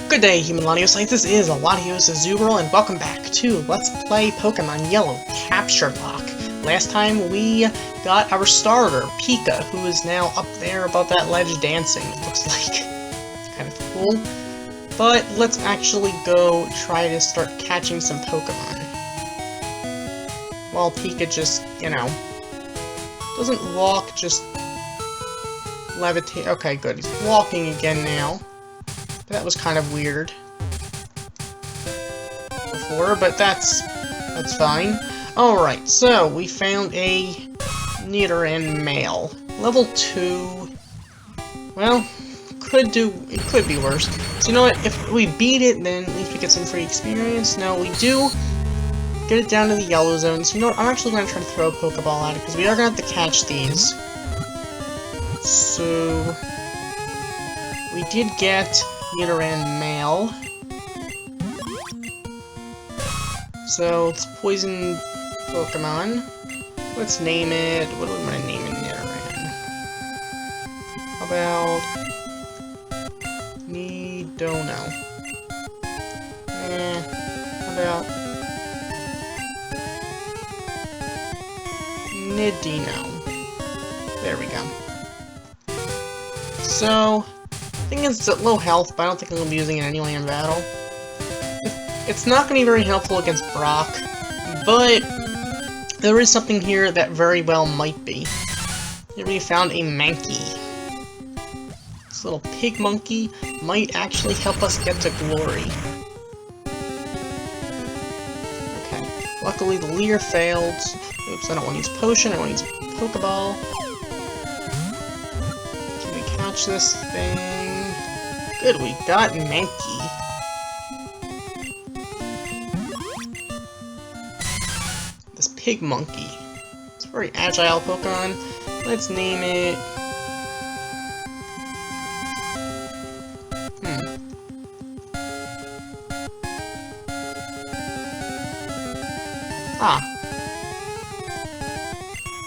Good day, human Latios. This is Latios Azubral, and welcome back to Let's Play Pokemon Yellow Capturelocke. Last time we got our starter, Pika, who is now up there above that ledge dancing, it looks like. It's kind of cool. But let's actually go try to start catching some Pokemon. While Pika just, doesn't walk, just levitate. Okay, good. He's walking again now. That was kind of weird before, but that's fine. Alright, so we found a Nidoran male. Level 2. Well, it could be worse. So you know what, if we beat it, then at least we get some free experience. No, we do get it down to the yellow zone. So you know what, I'm actually going to try to throw a Pokeball at it, because we are going to have to catch these. So we did get Nidoran male. So it's poison Pokemon. Let's name it. What do we want to name it? Nidoran. How about Nidono? How about Nidino? There we go. So I think it's at low health, but I don't think I'm going to be using it anyway in battle. It's not going to be very helpful against Brock, but there is something here that very well might be. Here we found a Mankey. This little pig monkey might actually help us get to glory. Okay, luckily the Leer failed. Oops, I don't want to use Potion, I want to use Pokeball. Can we catch this thing? Good, we got Mankey. This pig monkey. It's a very agile Pokemon. Let's name it...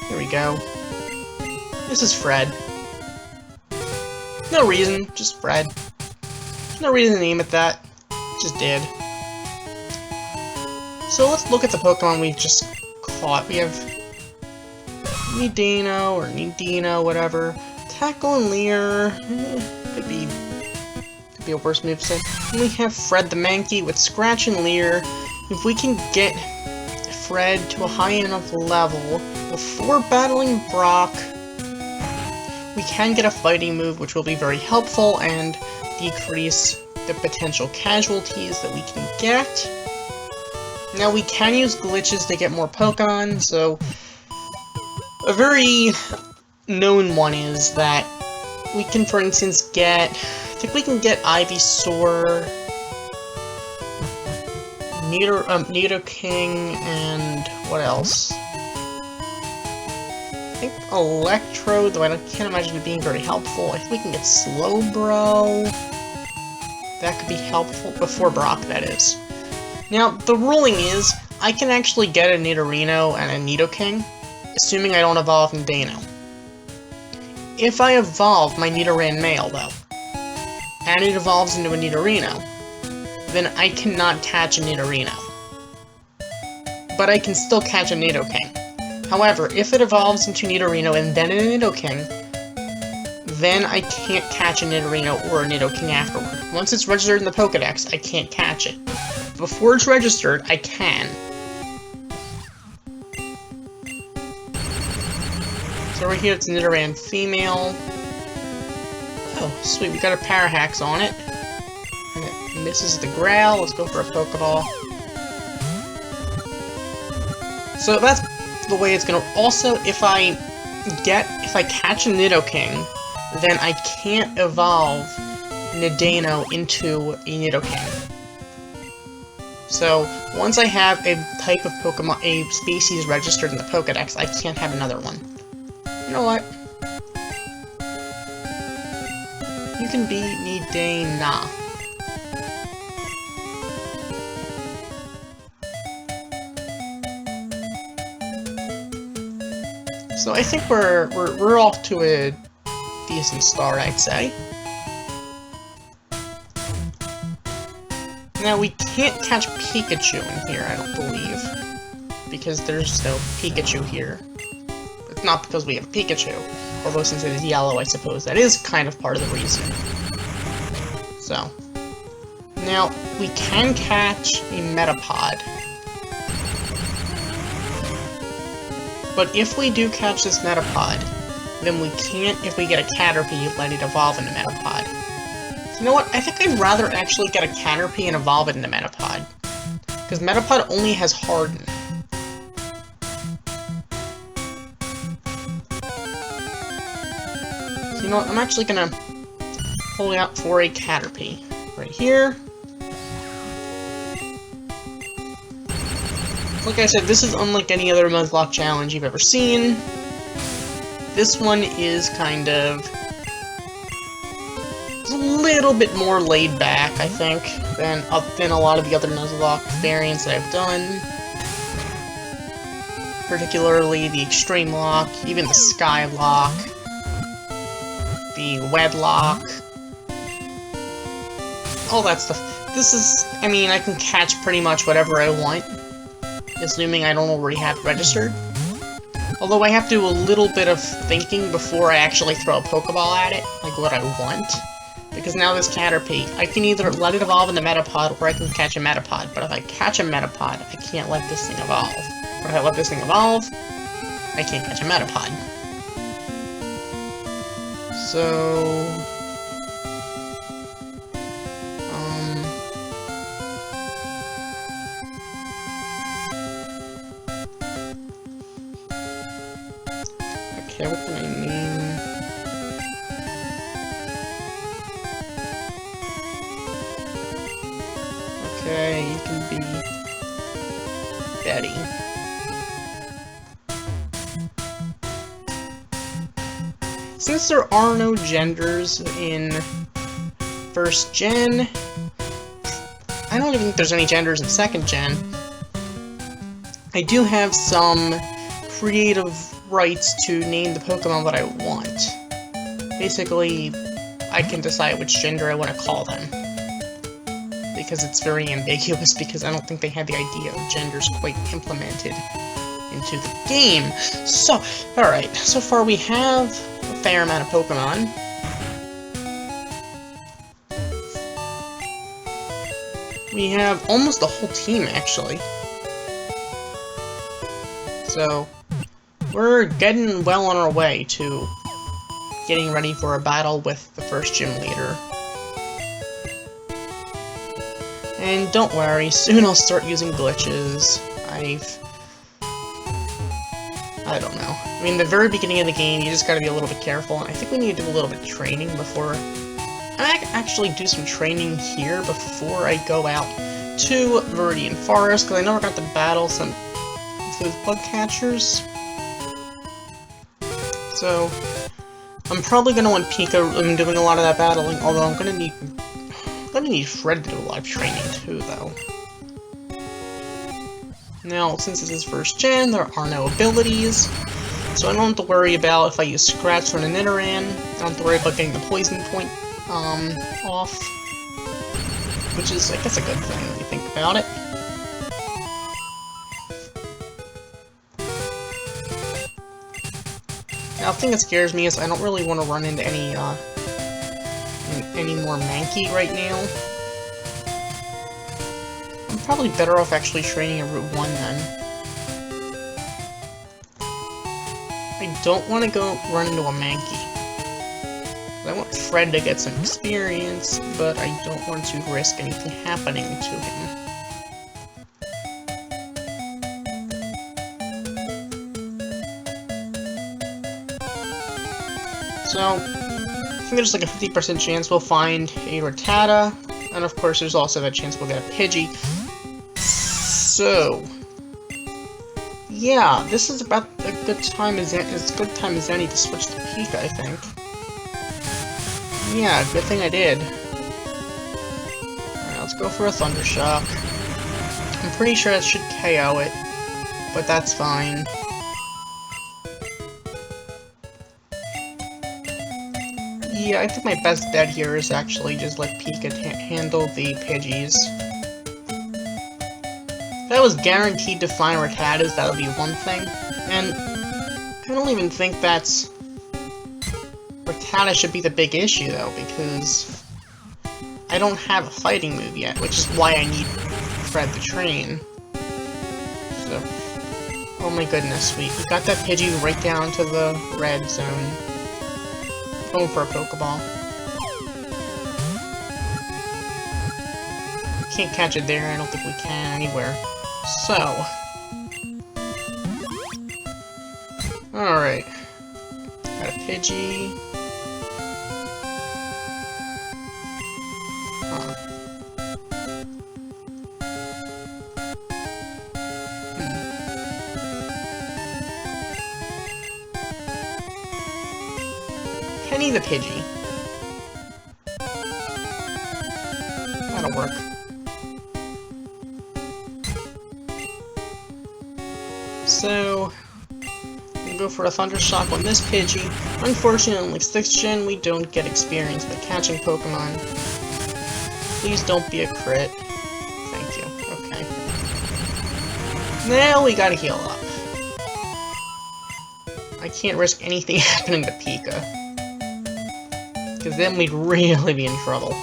Here we go. This is Fred. No reason, just Fred. No reason to name it that. Just did. So let's look at the Pokemon we just caught. We have Nidino or Nidino, whatever. Tackle and Leer. Could be a worse moveset. And we have Fred the Mankey with Scratch and Leer. If we can get Fred to a high enough level before battling Brock, we can get a fighting move, which will be very helpful and decrease the potential casualties that we can get. Now, we can use glitches to get more Pokemon, so a very known one is that we can, for instance, I think we can get Ivysaur, Nidoking, and what else? I think Electro, though I can't imagine it being very helpful. I think we can get Slowbro. That could be helpful before Brock, that is. Now, the ruling is, I can actually get a Nidorino and a Nidoking, assuming I don't evolve Nidino. If I evolve my Nidoran male, though, and it evolves into a Nidorino, then I cannot catch a Nidorino. But I can still catch a Nidoking. However, if it evolves into Nidorino and then a Nidoking, then I can't catch a Nidorino or a Nidoking afterward. Once it's registered in the Pokedex, I can't catch it. Before it's registered, I can. So over here, it's a Nidoran female. Oh, sweet, we got a Parahax on it. And it misses the Growl. Let's go for a Pokeball. So that's the way it's gonna... Also, if I catch a Nidoking, then I can't evolve Nidino into a Nidoking. So, once I have a type of Pokemon, a species registered in the Pokedex, I can't have another one. You know what? You can be Nidana. So I think we're off to a decent start, I'd say. Now, we can't catch Pikachu in here, I don't believe. Because there's no Pikachu here. It's not because we have Pikachu. Although, since it is yellow, I suppose that is kind of part of the reason. So. Now, we can catch a Metapod. But if we do catch this Metapod, then we can't, if we get a Caterpie, let it evolve into Metapod. So you know what? I think I'd rather actually get a Caterpie and evolve it into Metapod. Because Metapod only has Harden. So you know what? I'm actually gonna pull out for a Caterpie. Right here. Like I said, this is unlike any other Nuzlocke challenge you've ever seen. This one is kind of... it's a little bit more laid back, I think, than a lot of the other Nuzlocke variants that I've done. Particularly the Extreme Lock, even the Sky Lock, the Wedlock, all that stuff. This is... I mean, I can catch pretty much whatever I want. Assuming I don't already have it registered. Although I have to do a little bit of thinking before I actually throw a Pokeball at it, like what I want. Because now this Caterpie, I can either let it evolve into Metapod, or I can catch a Metapod. But if I catch a Metapod, I can't let this thing evolve. Or if I let this thing evolve, I can't catch a Metapod. So... okay, what can I name? Okay, you can be... Betty. Since there are no genders in first gen, I don't even think there's any genders in second gen. I do have some creative rights to name the Pokemon that I want. Basically, I can decide which gender I want to call them. Because it's very ambiguous, because I don't think they had the idea of genders quite implemented into the game. So, alright, so far we have a fair amount of Pokemon. We have almost the whole team, actually. So, we're getting well on our way to getting ready for a battle with the first gym leader. And don't worry, soon I'll start using glitches. I don't know. I mean, the very beginning of the game, you just gotta be a little bit careful, and I think we need to do a little bit of training before... I might actually do some training here before I go out to Viridian Forest, because I never got to battle some those bug catchers. So, I'm probably gonna want Pika doing a lot of that battling, although I'm gonna need Fred to do a lot of training too, though. Now, since this is first gen, there are no abilities, so I don't have to worry about if I use Scratch for an Nidoran. I don't have to worry about getting the poison point off, which is, I guess, a good thing when you think about it. Now, the thing that scares me is I don't really want to run into any more Mankey right now. I'm probably better off actually training in Route 1 then. I don't want to go run into a Mankey. I want Fred to get some experience, but I don't want to risk anything happening to him. So, I think there's like a 50% chance we'll find a Rattata, and of course there's also that chance we'll get a Pidgey. So, yeah, this is about a good time as any to switch to Pika, I think. Yeah, good thing I did. Alright, let's go for a Thunder Shock. I'm pretty sure that should KO it, but that's fine. Yeah, I think my best bet here is actually just let Pika handle the Pidgeys. that was guaranteed to find Rattatas, that would be one thing. And I don't even think that's... Rattata should be the big issue, though, because I don't have a fighting move yet, which is why I need Fred the Train. So, oh my goodness, we got that Pidgey right down to the red zone. Going for a Pokeball. Can't catch it there, I don't think we can anywhere. So... Alright. Got a Pidgey. Huh. Penny the Pidgey. That'll work. So, we'll go for a Thunder Shock on this Pidgey. Unfortunately, 6th Gen, we don't get experience by catching Pokemon. Please don't be a crit. Thank you. Okay. Now we gotta heal up. I can't risk anything happening to Pika, because then we'd really be in trouble.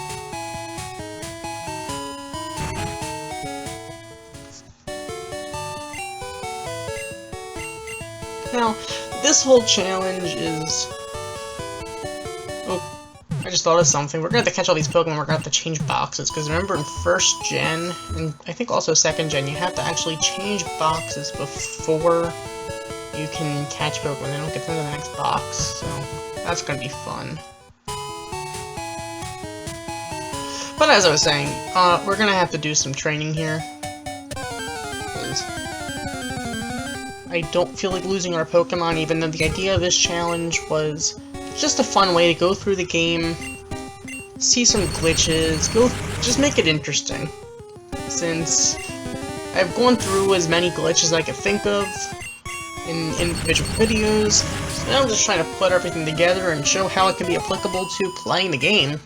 Now, this whole challenge is... Oh, I just thought of something. We're gonna have to catch all these Pokemon, we're gonna have to change boxes, because remember in 1st Gen, and I think also 2nd Gen, you have to actually change boxes before you can catch Pokemon. They don't get into the next box, so that's gonna be fun. But as I was saying, we're gonna have to do some training here, because I don't feel like losing our Pokemon, even though the idea of this challenge was just a fun way to go through the game, see some glitches, just make it interesting. Since I've gone through as many glitches as I could think of in individual videos, so now I'm just trying to put everything together and show how it can be applicable to playing the game.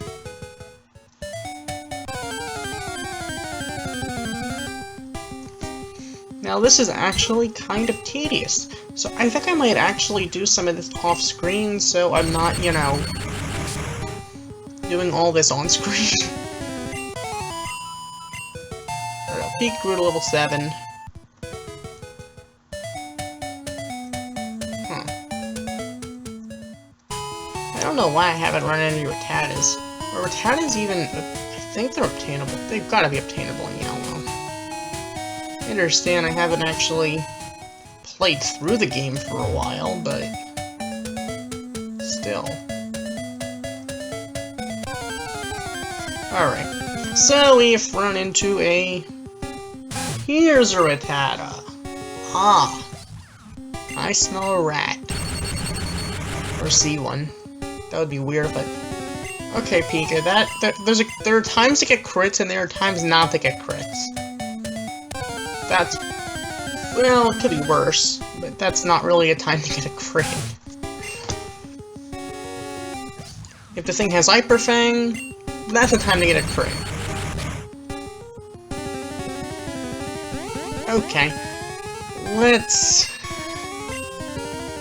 Now this is actually kind of tedious, so I think I might actually do some of this off-screen so I'm not, you know, doing all this on-screen. Alright, Pikachu to level 7. Huh. I don't know why I haven't run into Rattatas. Are Rattatas even... I think they're obtainable. They've gotta be obtainable in Yellow. I understand I haven't actually played through the game for a while, but still. Alright, so we've run into a... Here's a Rattata. Ah, I smell a rat. Or see one. That would be weird, but... Okay, Pika, there are times to get crits and there are times not to get crits. That's... well, it could be worse, but that's not really a time to get a crit. If the thing has Hyper Fang, that's a time to get a crit. Okay. Let's...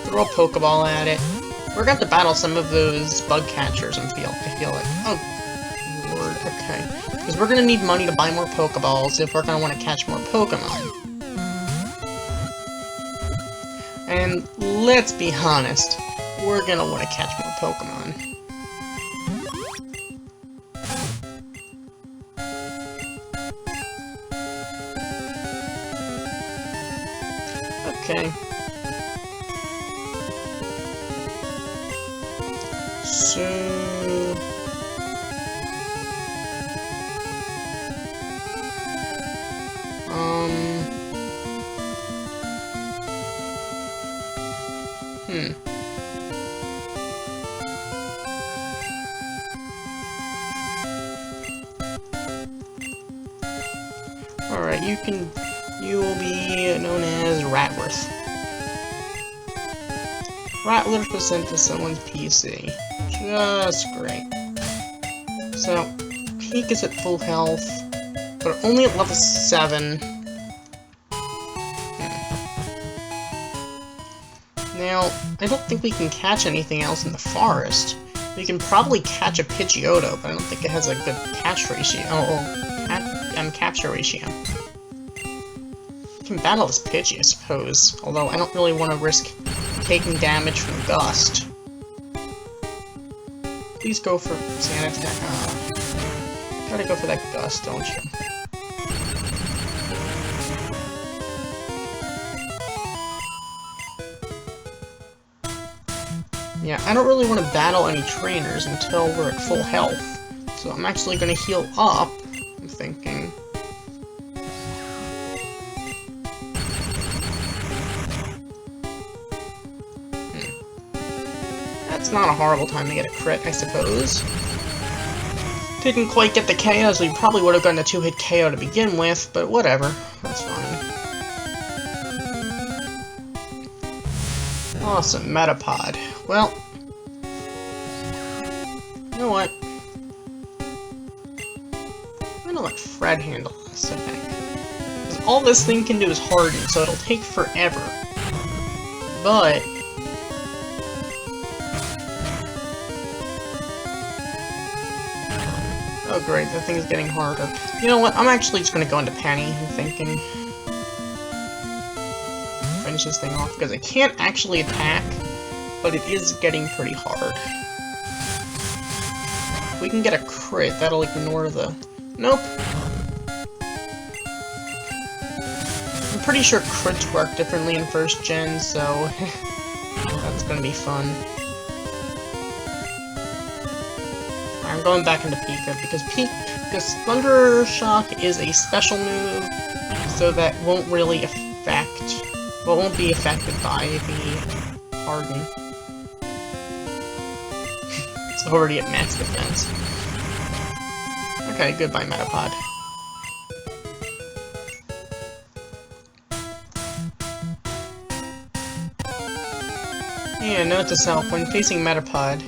throw a Pokeball at it. We're gonna have to battle some of those bug catchers, I feel like. Oh, Lord, okay. Because we're gonna need money to buy more Pokeballs if we're gonna want to catch more Pokemon. And let's be honest, we're gonna want to catch more Pokemon. Okay. So... Alright, you will be known as Ratworth. Ratworth was sent to someone's PC. Just great. So, Peak is at full health, but only at level 7. Now, I don't think we can catch anything else in the forest. We can probably catch a Pidgeotto, but I don't think it has a good catch ratio. Capture ratio. We can battle this Pidgey, I suppose. Although I don't really want to risk taking damage from Gust. Please go for Sand Attack. Gotta go for that Gust, don't you? Yeah, I don't really want to battle any trainers until we're at full health. So I'm actually going to heal up, I'm thinking. That's not a horrible time to get a crit, I suppose. Didn't quite get the KO, so we probably would have gotten a 2-hit KO to begin with, but whatever. That's fine. Awesome, Metapod. Well, you know what? I'm gonna let Fred handle this, I think. 'Cause all this thing can do is harden, so it'll take forever. But oh great, that thing is getting harder. You know what? I'm actually just gonna go into Penny, I'm thinking. Finish this thing off, because I can't actually attack, but it is getting pretty hard. If we can get a crit, that'll ignore the... Nope. I'm pretty sure crits work differently in first gen, so that's gonna be fun. I'm going back into Pika, because Thunder Shock is a special move, so that won't really affect... Well, it won't be affected by the Harden. It's already at max defense. Okay, goodbye, Metapod. Yeah, note to self, when facing Metapod,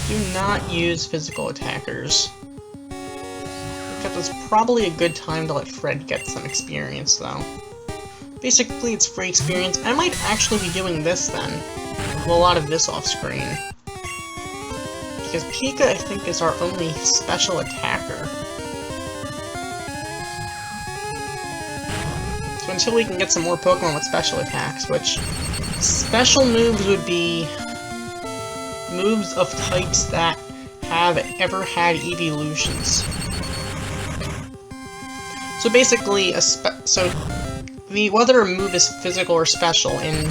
do not use physical attackers. Except it's probably a good time to let Fred get some experience, though. Basically, it's free experience. I might actually be doing this, then. Well, a lot of this off-screen. Because Pika, I think, is our only special attacker. So until we can get some more Pokemon with special attacks, which... Special moves would be... moves of types that have ever had evolutions. So basically, whether a move is physical or special in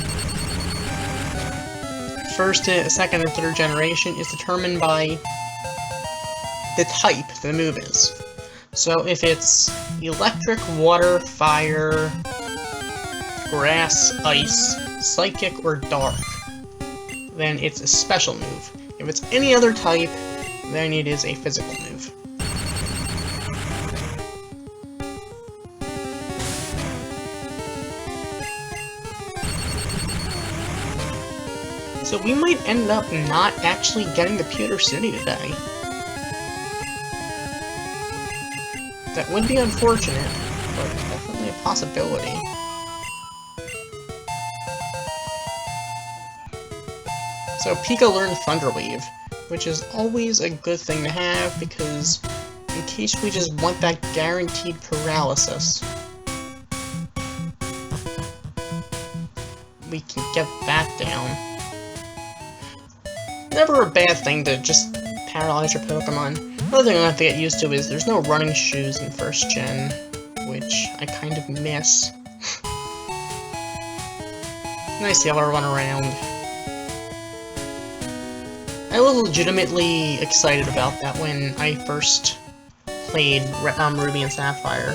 first, second, and third generation is determined by the type the move is. So if it's electric, water, fire, grass, ice, psychic, or dark, then it's a special move. If it's any other type, then it is a physical move. So we might end up not actually getting to Pewter City today. That would be unfortunate, but definitely a possibility. So Pika learned Thunder Wave, which is always a good thing to have, because in case we just want that guaranteed paralysis, we can get that down. Never a bad thing to just paralyze your Pokemon. Another thing I have to get used to is there's no running shoes in first gen, which I kind of miss. Nice to be able to run around. I was legitimately excited about that when I first played Ruby and Sapphire.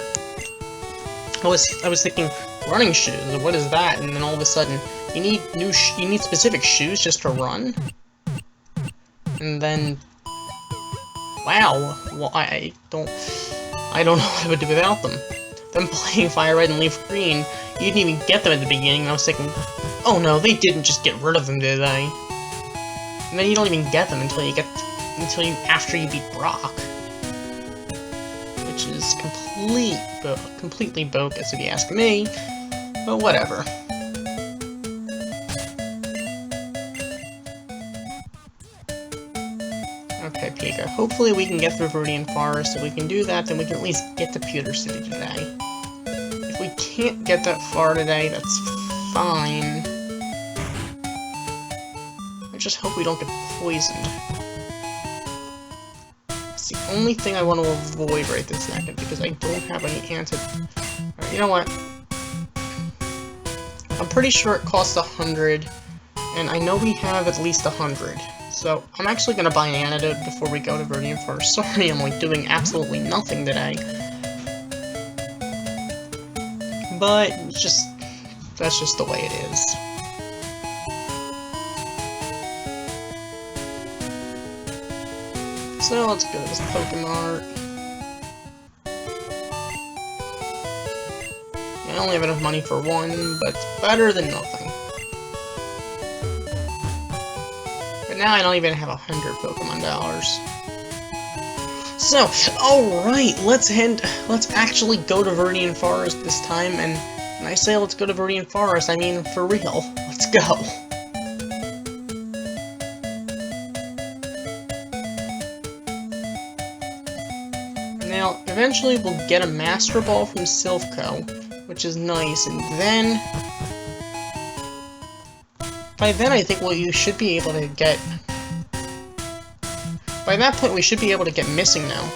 I was thinking, running shoes, what is that? And then all of a sudden, you need specific shoes just to run? And then, wow, well, I don't know what I would do without them. Them playing Fire Red and Leaf Green, you didn't even get them at the beginning, and I was thinking, oh no, they didn't just get rid of them, did they? And then you don't even get them after you beat Brock. Which is completely bogus if you ask me, but whatever. hopefully we can get through Viridian Forest. If we can do that, then we can at least get to Pewter City today. If we can't get that far today, that's fine. I just hope we don't get poisoned. That's the only thing I want to avoid right this second, because I don't have any Alright, you know what? I'm pretty sure it costs 100, and I know we have at least 100. So, I'm actually gonna buy an antidote before we go to Viridian Forest. Sorry, I'm like doing absolutely nothing today. But, that's just the way it is. So, let's go to this Pokemart. I only have enough money for one, but it's better than nothing. But now I don't even have 100 Pokemon dollars. So, alright, let's actually go to Viridian Forest this time, and when I say let's go to Viridian Forest, I mean for real. Let's go. Now, eventually we'll get a Master Ball from Silphco, which is nice, and then by then I think you should be able to get... By that point we should be able to get Missing now.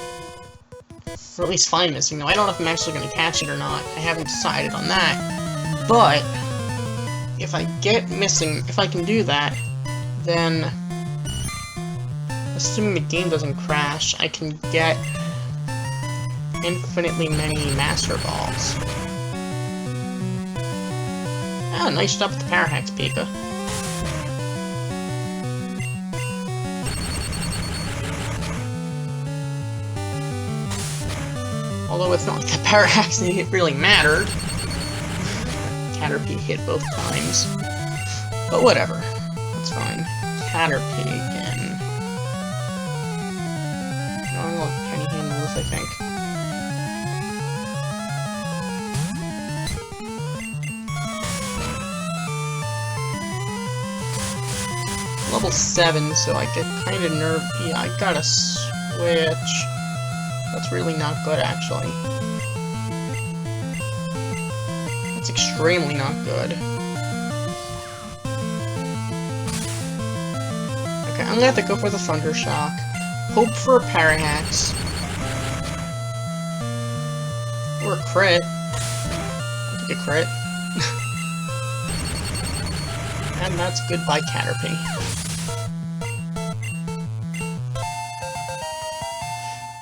Or at least find Missing now. I don't know if I'm actually going to catch it or not. I haven't decided on that. But if I get Missing, if I can do that, then assuming the game doesn't crash, I can get infinitely many Master Balls. Ah, nice stuff with the Parahax Pika. Although it's not like the Parahax really mattered. Caterpie hit both times. But whatever. That's fine. Caterpie again. No, can you handle this, I think. Level 7, so I get kind of nervous. Yeah, I gotta switch. That's really not good, actually. That's extremely not good. Okay, I'm gonna have to go for the Thunder Shock. Hope for a Parahax. Or a crit. I'll take a crit. And that's goodbye, Caterpie.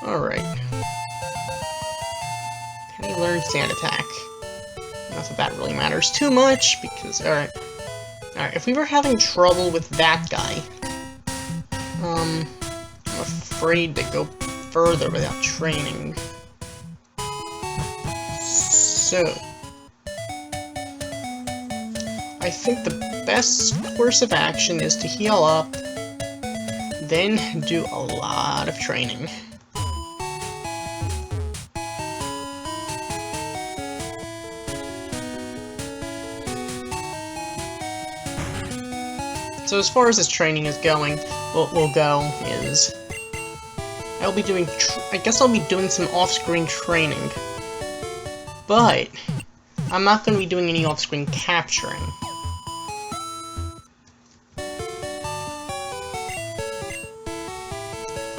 Alright. Can he learn Sand Attack? Not that that really matters too much, because... Alright. Alright, if we were having trouble with that guy... I'm afraid to go further without training. So... I think the best course of action is to heal up, then do a lot of training. So as far as this training is going, what we'll go is... I'll be doing... I guess I'll be doing some off-screen training. But... I'm not going to be doing any off-screen capturing.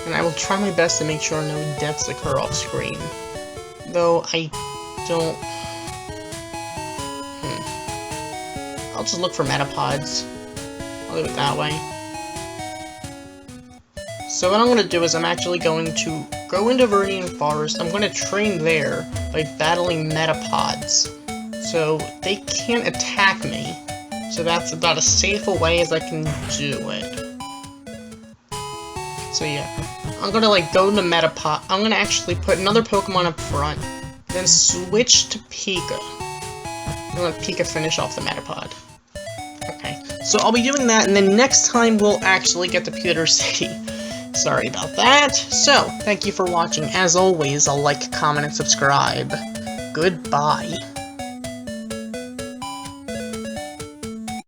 And I will try my best to make sure no deaths occur off-screen. Though I don't... I'll just look for Metapods. I'll do it that way. So what I'm going to do is I'm actually going to go into Viridian Forest. I'm going to train there by battling Metapods. So they can't attack me. So that's about as safe a way as I can do it. So yeah. I'm going to like go to Metapod. I'm going to actually put another Pokemon up front. Then switch to Pika. And let Pika finish off the Metapod. Okay. So I'll be doing that, and then next time we'll actually get to Pewter City. Sorry about that. So, thank you for watching. As always, I'll like, comment, and subscribe. Goodbye.